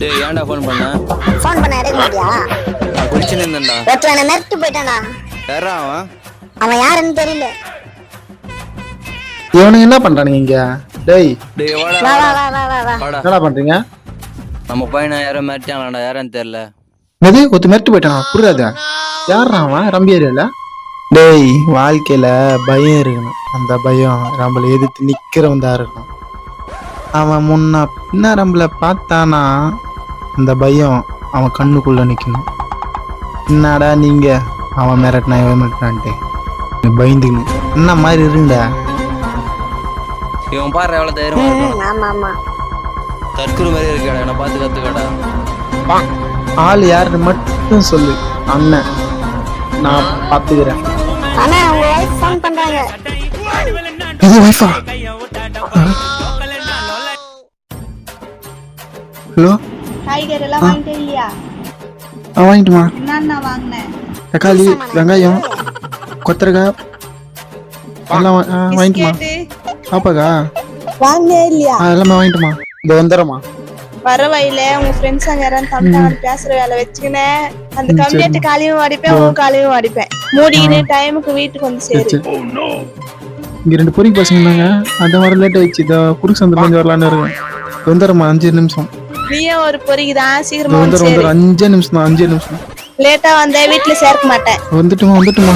டேய் ஏன்டா ஃபோன் பண்ண எடுக்க மாட்டியா? நான் குளிச்சுன்னு இருந்தேன்டா. ஒருத்தவனை மிரட்டு போயிட்டானா? யாரா அவன்? அவன் யாருன்னு தெரியல. இவனுங்க என்ன பண்றானுங்க இங்க? டேய் டேய் வாடா வா வா வா வா வா வா. வாடா. என்னடா பண்றீங்க? நம்ம பையனை யாரோ மிரட்டாங்களாடா, யாருன்னு தெரியல. எது ஒத்து மிரட்டு போயிட்டானா? புரியாத யாரா அவன்? ரம்பி ஏரியால? டேய் வாழ்க்கையில பயம் இருக்கணும். அந்த பயம் நம்மள எதிர்த்து நிக்கிறவன் தான் இருக்கணும். அவன் முன்ன பின்ன நம்மள பார்த்தானா அந்த பயம் அவன் கண்ணுக்குள்ள நிக்கணும். என்னடா நீங்க அவன் மிரட்டினா இவன் மிரட்டினான்ட்டு பயந்துக்கணும். என்ன மாதிரி இருக்குடா. இவன் பாரு எவ்வளவு தைரியமா இருக்கான். ஆமா ஆமா. தற்குரு மாதிரி இருக்காடா, என்ன பார்த்து கத்துக்கடா. ஆள் யாருன்னு மட்டும் சொல்லு, அண்ணன் நான் பாத்துக்கிறேன். ஆனா அவங்க வைஃப் ஃபோன் பண்றாங்க. இது வைஃபா? ஹலோ, காய்கறி எல்லாம் வாங்கிட்டே இல்லையா? வாங்கிட்டுமா? என்னன்னா வாங்கினேன்? தக்காளி, வெங்காயம், கொத்தரக்காய் எல்லாம் வாங்கிட்டுமா? பாப்பாக்கா வாங்கினே இல்லையா? எல்லாமே வாங்கிட்டுமா? இந்த வந்துடுறமா? வர வழியில உங்க ஃப்ரெண்ட்ஸ் அங்க யாரும் தமிழ்நாடு பேசுற வேலை வச்சுக்கினேன். அந்த கம்ப்ளீட் காலையும் அடிப்பேன், உன் காலையும் அடிப்பேன். மூடிக்கிட்டு டைமுக்கு வீட்டுக்கு வந்து சேரு. இங்க 2 பொறிக்கு பசங்க இருந்தாங்க, அந்த மாதிரி லேட் ஆயிடுச்சு. இந்த குறுக்கு சந்தை கொஞ்சம் வரலான்னு இருக்கேன். வந்துடுறமா? 5 நிமிஷம். நீயே ஒரு பொறிக்குதான், சீக்கிரமா வந்து வந்துடும் சேரு. 5 நிமிஷம் தான், 5 நிமிஷம். லேட்டா வந்தா வீட்டுல சேர்க்க மாட்டேன். வந்துட்டுமா?